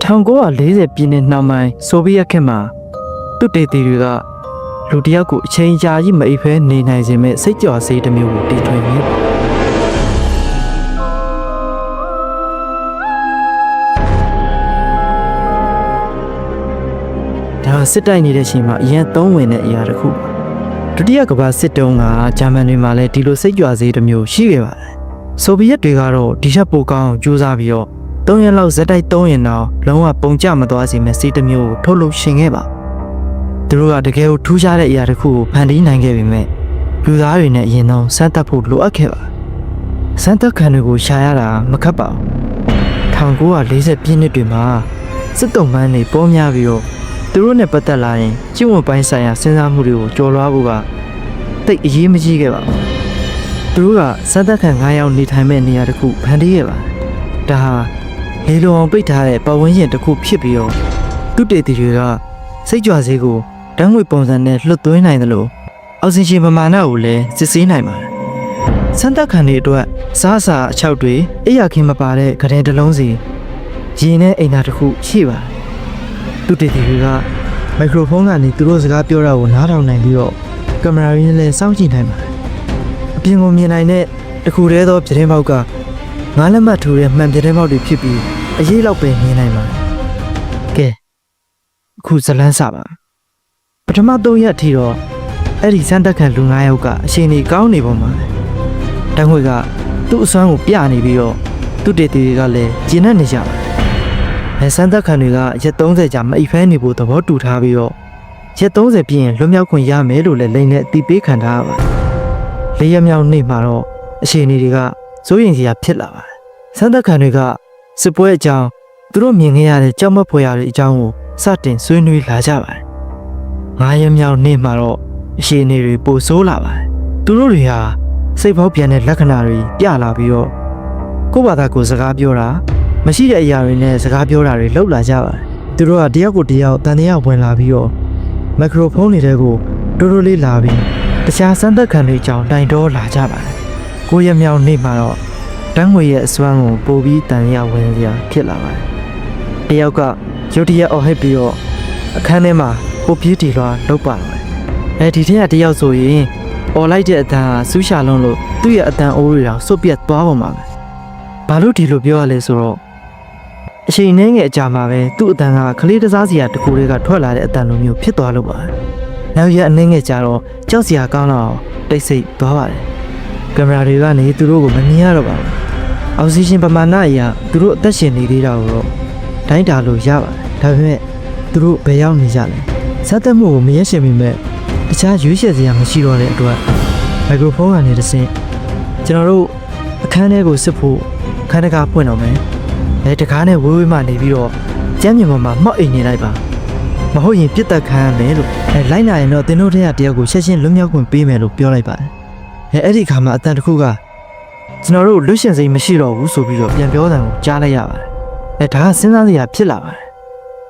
1940ပြည်နှစ်နှောင်းပိုင်းဆိုဗီယက်ခေတ်မှာသူတေတီတွေကလူတယောက်ကိုအချိန်ကြာကြီးမအိပ်ဖဲနေနိုင်စေမဲ့စိတ်ကြော်စေးတစ်မျိုးကိုတီထွင်ပြီးဒါစစ်တိုက်နေတဲ့အချိန်မှာအရင်သုံးဝင်တဲ့အရာတစ်ခုဒုတိယကမ္ဘာစစ်တုန်းကဂျာမန်တွေမှာလည်းဒီလိုစိတ်ကြွစေးတစ်မျိုးရှိခဲ့ပါတယ်ဆိုဗီယက်တွေကတော့ဒီချက်ပိုကောင်းကြိုးစားပြီးတော့3ရက်လောက်ဇက်တိုက်3ရင်တော့လုံးဝပုံကျမသွားစေမဲ့စေးတစ်မျိုးကိုထုတ်လုပ်ရှင်ခဲ့ပါသူတို့ကတကယ်ကိုထူးခြားတဲ့အရာတစ်ခုကိုဖန်တီးနိုင်ခဲ့ပေမဲ့လူသားတွေနဲ့အရင်တော့စမ်းသပ်ဖို့လိုအပ်ခဲ့ပါစမ်းသပ်ခံတွေကိုရှာရတာမခက်ပါဘူး1940ပြည့်နှစ်တွေမှာစစ်တုံးပန်းတွေပေါ်များပြီးတော့သူတို့နဲ့ပတ်သက်လာရင်ကျင့်ဝတ်ပိုင်းဆိုင်ရာစဉ်းစားမှုတွေကိုကျော်လွှားဖို့ကတိတ်အရေးမကြီးခဲ့ပါဘူးသူတို့ကစမ်းသပ်ခံ9ယောက်နေထိုင်မဲ့နေရာတစ်ခုဖန်တီးခဲ့ပါတယ်ဒါဟာလေလုံအောင်ပိတ်ထားတဲ့ပတ်ဝန်းကျင်တစ်ခုဖြစ်ပြီးတော့သူတေတီတွေကစိတ်ကြွစေးကိုဓာတ်ငွေပုံစံနဲ့လွှတ်သွင်းနိုင်တယ်လို့အောက်ဆီဂျင်ပမာဏကိုလည်းစစ်ဆေးနိုင်ပါတယ်စမ်းသပ်ခံတွေအတွက်စားစာအချောက်တွေအိယာခင်းမပါတဲ့ခရင်တစ်လုံးစီရေနဲ့အိမ်သာတစ်ခုရှိပါတယ်သူတေတီတွေကမိုက်ခရိုဖုန်းကနေသူတို့စကားပြောတာကိုနားထောင်နိုင်ပြီးတော့ကင်မရာရင်းနဲ့စောင့်ကြည့်နိုင်ပါတယ်အပြင်ကိုမြင်နိုင်တဲ့တစ်ခုတည်းသောပြတင်းပေါက်ကငါးလက်မှတ်ထိုးတဲ့မှန်ပြတင်းပေါက်တွေဖြစ်ပြီးအရေးလောက်ပဲမြင်နိုင်ပါတယ်ကဲအခုဇလန်းစပါပထမ3ရက်အထိတော့အဲ့ဒီစမ်းသက်ခံလူ9ယောက်ကအချိန်ကြီးကောင်းနေပုံပါတန်းငွေကသူ့အစွမ်းကိုပြနေပြီးတော့သူ့တေတီတွေကလည်းကျဉ်းနေကြပါတယ်စမ်းသက်ခံတွေကရက်30ကြာမအိပ်ဖဲနေဖို့သဘောတူထားပြီးတော့ရက်30ပြည့်ရင်လွတ်မြောက်ခွင့်ရမယ်လို့လည်းလိန်နဲ့အတိပေးခံထားရပါတယ်၄ရက်မြောက်နေ့မှာတော့အချိန်တွေကစိုးရိမ်စရာဖြစ်လာပါတယ်စမ်းသက်ခံတွေကစစ်ပွဲအကြောင်းသူတို့မြင်ခဲ့ရတဲ့ကြောက်မက်ဖွယ်ရာတွေအကြောင်းကိုစတင်ဆွေးနွေးလာကြပါတယ်9ရက်မြောက်နေ့မှာတော့အချိန်တွေပိုဆိုးလာပါတယ်သူတို့တွေဟာစိတ်ပေါက်ပြန်တဲ့လက္ခဏာတွေပြလာပြီးတော့ကိုယ့်ဘာသာကိုစကားပြောတာမရှိတဲ့အရာတွေနဲ့စကားပြောတာတွေလောက်လာကြပါတယ်သူတို့ကတယောက်ကိုတယောက်တန်တရားဝင်လာပြီးတော့မိုက်ခရိုဖုန်းတွေကိုတိုးတိုးလေးလာပြီးတခြားစမ်းသပ်ခံတွေအကြောင်းတိုင်တောလာကြပါတယ်9ရက်မြောက်နေ့မှာတော့တန်းငွေရဲ့အစွမ်းကိုပိုပြီးတန်တရားဝင်စရာဖြစ်လာပါတယ်တယောက်ကရုတ်တရက်အော်ဟစ်ပြီးတော့အခန်းထဲမှာပိုပြေးတီလွှာလုပ်ပါတော့အဲဒီထက်ကတယောက်ဆိုရင်အော်လိုက်တဲ့အတန်ဟာစူးရှာလုံးလို့သူ့ရဲ့အတန်အိုးတွေတော့စုပ်ပြတ်သွားပုံပါပဲဘာလို့ဒီလိုပြောရလဲဆိုတော့အချိန်နှင်းငယ်အကြာမှာပဲသူ့အတန်ကခလေးတစားစီယာတစ်ခုလေးကထွက်လာတဲ့အတန်လိုမျိုးဖြစ်သွားလို့ပါနောက်ရက်အနှင်းငယ်ကြာတော့ကြောက်စရာကောင်းတော့တိတ်ဆိတ်သွားပါတယ်ကင်မရာတွေကနေသူတို့ကိုမမြင်ရတော့ပါဘူးအောက်ဆီဂျင်ပမာဏအရာသူတို့အသက်ရှင်နေသေးတာကိုတော့တိုင်းတာလို့ရပါတယ်ဒါပေမဲ့သူတို့ဘယ်ရောက်နေကြလဲစက်သက်မှုကိုမရက်ရှင်မိမဲ့တခြားရွေးချယ်စရာမရှိတော့တဲ့အတွက်မိုက်ခရိုဖုန်းကနေတစ်ဆင့်ကျွန်တော်တို့အခန်းထဲကိုစစ်ဖို့ခန်းတကာဖွင့်တော့မယ်တကားနဲ့ဝေးဝေးမှနေပြီးတော့ကျမ်းမြေပေါ်မှာမှောက်အိမ်နေလိုက်ပါမဟုတ်ရင်ပြစ်တက်ခံရမယ်လို့လိုက်နိုင်ရင်တော့သင်တို့ထက်ကတယောက်ကိုချက်ချင်းလွတ်မြောက်ခွင့်ပေးမယ်လို့ပြောလိုက်ပါတယ်အဲ့ဒီခါမှာအတန်တစ်ခုကကျွန်တော်တို့လွတ်ရှင်စိတ်မရှိတော့ဘူးဆိုပြီးတော့ပြန်ပြောတယ်ကိုကြားလိုက်ရပါတယ်ဒါကစဉ်းစားစရာဖြစ်လာပါတယ်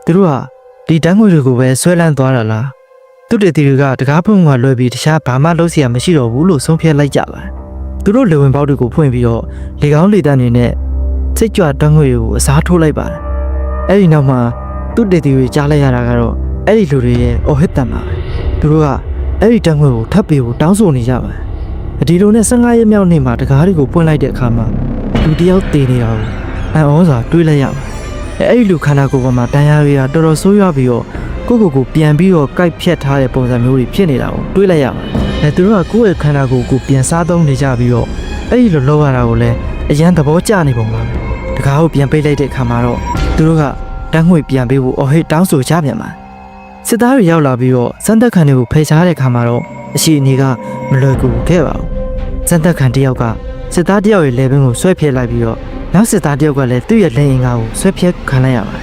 သူတို့ကဒီတန်းငွေတွေကိုပဲဆွဲလန်းသွားတာလားသူတေတီတွေကတကားဖွင့်ကလွယ်ပြီးတခြားဘာမှလုပ်စရာမရှိတော့ဘူးလို့ဆုံးဖြတ်လိုက်ကြပါတယ်သူတို့လေဝင်ပေါက်တွေကိုဖွင့်ပြီးတော့လေကောင်းလေတန်းနေနဲ့စိတ်ကြွတန်းငွေတွေကိုအစားထိုးလိုက်ပါတယ်အဲ့ဒီနောက်မှာသူတေတီတွေကြားလိုက်ရတာကတော့အဲ့ဒီလူတွေရဲ့အော်ဟစ်တန်ပါပဲသူတို့ကအဲ့ဒီတန်းငွေကိုထပ်ပြီးတောင်းဆိုနေကြပါတယ်ဒီလိုနဲ့15ရက်မြောက်နေ့မှာတကားတွေကိုပွင့်လိုက်တဲ့အခါမှာလူတယောက်တည်နေတာကိုအံ့ဩစွာတွေးလိုက်ရပါတယ်အဲ့ဒီလူခန္ဓာကိုယ်ပေါ်မှာတန်ရာတွေကတော်တော်ဆိုးရွားပြီးတော့ကိုပြန်ပြီးတော့ကိုက်ဖြတ်ထားတဲ့ပုံစံမျိုးတွေဖြစ်နေတာကိုတွေးလိုက်ရပါတယ်သူတို့ကကိုယ့်ရဲ့ခန္ဓာကိုယ်ကိုပြန်စားသုံးနေကြပြီးတော့အဲ့ဒီလိုလုပ်ရတာကိုလည်းအရန်သဘောကျနေပုံပါပဲတကားကိုပြန်ပိတ်လိုက်တဲ့အခါမှာတော့သူတို့ကတန်းငွေပြန်ပေးဖို့အော်ဟစ်တောင်းဆိုကြပြန်ပါစစ်သားတွေရောက်လာပြီးတော့စမ်းသက်ခံတွေကိုဖယ်ရှားတဲ့အခါမှာတော့အရှိအနေကမလွယ်ကူခဲ့ပါဘူးစမ်းသက်ခံတယောက်ကစစ်သားတယောက်ရဲ့လေပင်ကိုဆွဲဖျက်လိုက်ပြီးတော့နောက်စစ်သားတယောက်ကလည်းသူ့ရဲ့လက်အင်္ဂါကိုဆွဲဖျက်ခံလိုက်ရပါတယ်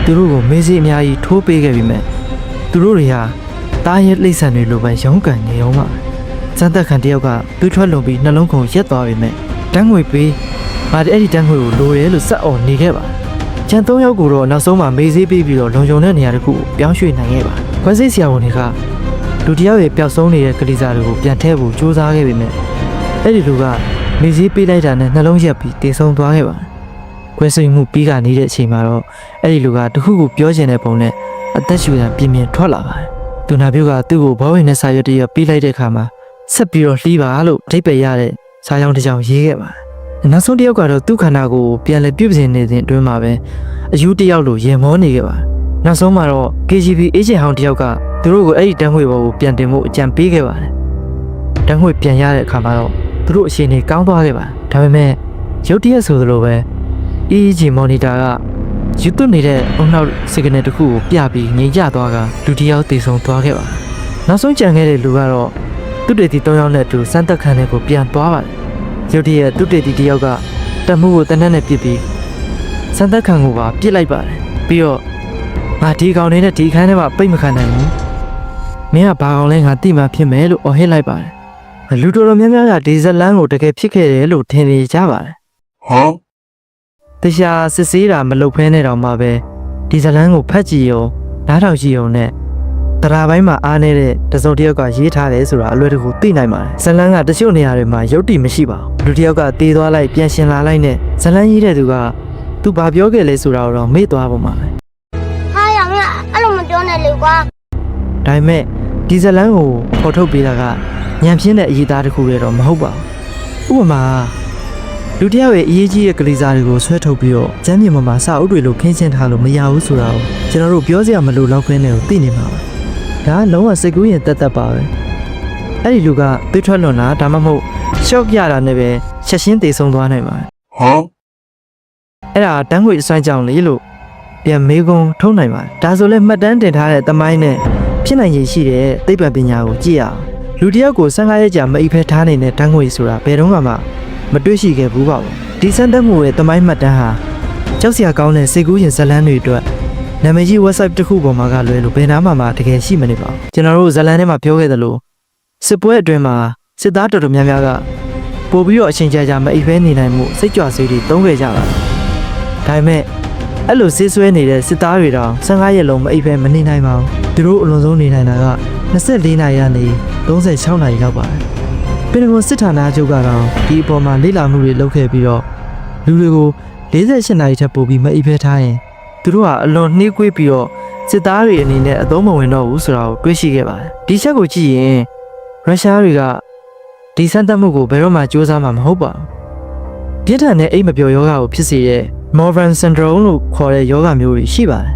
သူတို့ကိုမေးစေးအများကြီးထိုးပေးခဲ့ပြီးမြဲသူတို့တွေဟာတားရဲ့လိမ့်ဆန်တွေလိုပဲရုန်းကန်နေအောင်ပါစမ်းသက်ခံတယောက်ကသွေးထွက်လုံပြီးနှလုံးခုန်ရက်သွားပြီးမြဲတန်းငွေပေးအဲ့ဒီတန်းငွေကိုလိုတယ်လို့စက်အော်နေခဲ့ပါကျန်3ယောက်ကိုတော့နောက်ဆုံးမှာမေးစေးပေးပြီးတော့လုံခြုံတဲ့နေရာတစ်ခုကိုပြောင်းရွှေ့နိုင်ခဲ့ပါခွဲစိတ်ဆရာဝန်တွေကလူတယောက်ရဲ့ပျောက်ဆုံးနေတဲ့ကလေးစားတွေကိုပြန်ထည့်ဖို့ကြိုးစားခဲ့ပေမဲ့အဲ့ဒီလူကမေးစေးပေးလိုက်တာနဲ့နှလုံးရက်ပြီးတေဆုံးသွားခဲ့ပါ ကွဲဆွေးမှုပြီးကနေတဲ့အချိန်မှာတော့အဲ့ဒီလူကတခုခုပြောချင်တဲ့ပုံနဲ့အသက်ရှူတာပြင်းပြင်းထွက်လာပါတယ်သူနာပြုတ်ကသူ့ကိုဘောဝင်နဲ့စာရွက်တရပေးလိုက်တဲ့အခါမှာဆက်ပြီးတော့လှီးပါလို့အဓိပ္ပာယ်ရတဲ့စာကြောင်းတစ်ကြောင်းရေးခဲ့ပါတယ်နောက်ဆုံးတစ်ယောက်ကတော့သူ့ခန္ဓာကိုယ်ပြန်လည်ပြုတ်ပြင်နေစဉ်အတွင်းမှာပဲအယူတစ်ယောက်လိုရင်မောနေခဲ့ပါတယ်နောက်ဆုံးမှာတော့ KGB အေဂျင့်ဟောင်းတစ်ယောက်ကသူတို့ကိုအဲ့ဒီတန်းငွေဘောကိုပြန်တင်ဖို့အကြံပေးခဲ့ပါတယ်တန်းငွေပြန်ရတဲ့အခါမှာတော့သူတို့အခြေအနေကောင်းသွားခဲ့ပါတယ်ဒါပေမဲ့ရုတ်တရက်ဆိုသလိုပဲ EEG monitor ကယူသွနေတဲ့ on-out signal တစ်ခုကိုပြပြီးငြိမ်ကျသွားကလူတစ်ယောက်သေဆုံးသွားခဲ့ပါတယ်နောက်ဆုံးကြံခဲ့တဲ့လူကတော့သူ့တေတီ၃ယောက်နဲ့အတူစမ်းသက်ခံတဲ့ကိုပြန်သွားပါတယ်ရုတ်တရက်သူ့တေတီတစ်ယောက်ကတက်မှုကိုတနက်နဲ့ပစ်ပြီးစမ်းသက်ခံကိုပါပစ်လိုက်ပါတယ်ပြီးတော့ငါဒီကောင်နေတဲ့ဒီခန်းထဲမှာပိတ်မခံနိုင်ဘူးမင်းကဘာကောင်လဲငါတိမှဖြစ်မယ်လို့အော်ဟစ်လိုက်ပါတယ်လူတော်တော်များများကဒီဇလန်ကိုတကယ်ဖြစ်ခဲ့တယ်လို့ထင်နေကြပါတယ်ဟမ်တရားစစ်ဆေးတာမလုပ်ဖဲနဲ့တော့မှပဲဒီဇလန်ကိုဖတ်ကြည့်ရုံနားထောင်ကြည့်ရုံနဲ့တရားပိုင်းမှာအားနေတဲ့တစုံတစ်ယောက်ကရေးထားတယ်ဆိုတာအလွယ်တကူသိနိုင်ပါတယ်ဇလန်ကတချို့နေရာတွေမှာရုပ်တည်မရှိပါဘူးလူတစ်ယောက်ကတေးသွားလိုက်ပြန်ရှင်လာလိုက်နဲ့ဇလန်ရေးတဲ့သူကသူဘာပြောခဲ့လဲဆိုတာတော့မေ့သွားပုံပါပဲဟာရမင်းအဲ့လိုမပြောနဲ့လေကွာဒါပေမဲ့ဒီဇလန်ကိုဖော်ထုတ်ပေးတာကညံပြင်းတဲ့အရေးသားတစ်ခုတည်းတော့မဟုတ်ပါဘူးဥပမာလူတယောက်ရဲ့အရေးကြီးတဲ့ကလေးစားတွေကိုဆွဲထုတ်ပြီးတော့ကျမ်းမြေမှာစာအုပ်တွေလိုခင်းကျင်းထားလို့မရဘူးဆိုတာကိုကျွန်တော်တို့ပြောစရာမလိုတော့ခွင့်နဲ့ကိုသိနေမှာပါဒါကလုံးဝစိတ်ကူးရင်တက်ပါပဲအဲ့ဒီလူကသွေးထွက်လွန်တာဒါမှမဟုတ်ရှော့ပြတာနဲ့ပဲချက်ချင်းသေဆုံးသွားနိုင်ပါတယ်ဟမ်အဲ့ဒါတန်းခွေအစွမ်းကြောင့်လေလို့ပြန်မေးခွန်းထုတ်နိုင်ပါတယ်ဒါဆိုလဲမှတ်တမ်းတင်ထားတဲ့သမိုင်းနဲ့ဖြစ်နိုင်ရည်ရှိတဲ့သိပ္ပံပညာကိုကြည့်ရအောင်လူတယောက်ကို15ရက်ကြာမအိပ်ဖဲထားနေတဲ့တန်းခွေဆိုတာဘယ်တော့မှမတွေ့ရှိခဲ့ဘူးပါဘူးဒီစံတက်မှုရဲ့သမိုင်းမှတ်တမ်းဟာကြောက်စရာကောင်းတဲ့စိတ်ကူးရင်ဇလန်းတွေအတွက်နာမည်ကြီး website တစ်ခုပေါ်မှာကလွဲလို့ဘယ်နာမှတကယ်ရှိမနေပါဘူးကျွန်တော်တို့ဇလန်းထဲမှာပြောခဲ့သလိုစစ်ပွဲအတွင်းမှာစစ်သားတော်တော်များများကပို့ပြီးတော့အချိန်ကြာမအိပ်ဖဲနေနိုင်မှုစိတ်ကြွဆေးတွေသုံးခဲ့ကြပါတယ်ဒါပေမဲ့အဲ့လိုဆေးဆွဲနေတဲ့စစ်သားတွေတောင်15ရက်လုံးမအိပ်ဖဲမနေနိုင်ပါဘူးသူတို့အလွန်ဆုံးနေနိုင်တာက24နာရီကနေ36နာရီလောက်ပါတယ်ပင်တဂွန်စစ်ဌာနချုပ်ကတော့ဒီအပေါ်မှာလေ့လာမှုတွေလုပ်ခဲ့ပြီးတော့လူတွေကို48နာရီထက်ပိုပြီးမအိပ်ဖဲထားရင်သူတို့ကအလွန်နှေးကွေးပြီးတော့စစ်သားတွေအနေနဲ့အသုံးမဝင်တော့ဘူးဆိုတာကိုတွေးရှိခဲ့ပါတယ်ဒီချက်ကိုကြည့်ရင်ရုရှားတွေကဒီစမ်းသပ်မှုကိုဘယ်တော့မှစူးစမ်းမှာမဟုတ်ပါဘူးပြင်းထန်တဲ့အိမ်မပျော်ယောဂကိုဖြစ်စေတဲ့ Morvan syndrome လို့ခေါ်တဲ့ယောဂမျိုးတွေရှိပါတယ်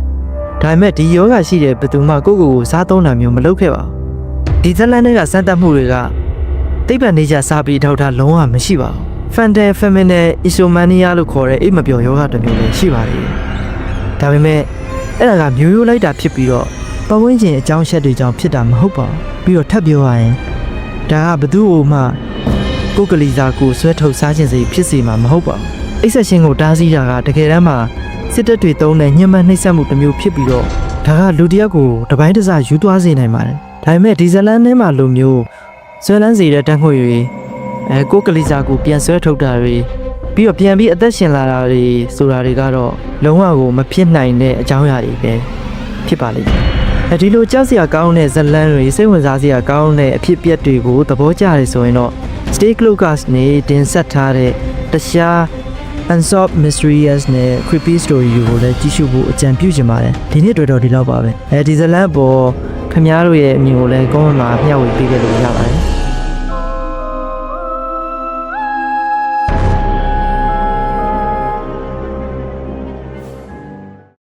ဒါပေမဲ့ဒီယောဂရှိတဲ့ဘယ်သူမှကိုယ့်ကိုယ်စားသုံးတာမျိုးမလုပ်ခဲ့ပါဘူးဒီဇလန်တွေကစမ်းသပ်မှုတွေကသိပ္ပံနေကြစာပေထောက်ထားလုံးဝမရှိပါဘူး Frontal Feminine Insomnia လို့ခေါ်တဲ့အိမ်မပျော်ယောဂတစ်မျိုးလည်းရှိပါတယ်ဒါပေမဲ့အဲ့ဒါကမျိုးရိုးလိုက်တာဖြစ်ပြီးတော့ပတ်ဝန်းကျင်အကြောင်းချက်တွေကြောင့်ဖြစ်တာမဟုတ်ပါဘူးပြီးတော့ထပ်ပြောရရင်ဒါကဘသူ့ကိုမှကိုယ်ကလေးစားကိုဆွဲထုတ်စားခြင်းစိဖြစ်စေမှာမဟုတ်ပါဘူးအိပ်ဆက်ရှင်ကိုတားဆီးတာကတကယ်တမ်းမှာစစ်တပ်တွေသုံးတဲ့ညှဉ်းပန်းနှိပ်စက်မှုတစ်မျိုးဖြစ်ပြီးတော့ဒါကလူတစ်ယောက်ကိုတပိုင်းတစယူသွားစေနိုင်ပါတယ်ဒါပေမဲ့ဒီဇလန်ထဲမှာလိုမျိုးဆွဲလန်းစေတဲ့တန်းခွေတွေကိုယ်ကလေးစားကိုပြန်ဆွဲထုတ်တာတွေပြီးတော့ပြန်ပြီးအသက်ရှင်လာတာတွေဆိုတာတွေကတော့လုံးဝကိုမဖြစ်နိုင်တဲ့အကြောင်းအရာတွေပဲဖြစ်ပါလိမ့်မယ်ဒီလိုကြောက်စရာကောင်းတဲ့ဇလန်တွေစိတ်ဝင်စားစရာကောင်းတဲ့အဖြစ်အပျက်တွေကိုသဘောကျတယ်ဆိုရင်တော့ Stay Clocast နဲ့တင်ဆက်ထားတဲ့တခြား Unsolved Mysteries နဲ့ Creepy Story ကိုလည်းကြည့်ရှုဖို့အကြံပြုချင်ပါတယ်ဒီနေ့တွေ့တော့ဒီလောက်ပါပဲဒီဇလန်ပေါ်ခင်ဗျားတို့ရဲ့အမြင်ကိုလည်း comment မှာမျှဝေပေးခဲ့လို့ရပါတယ်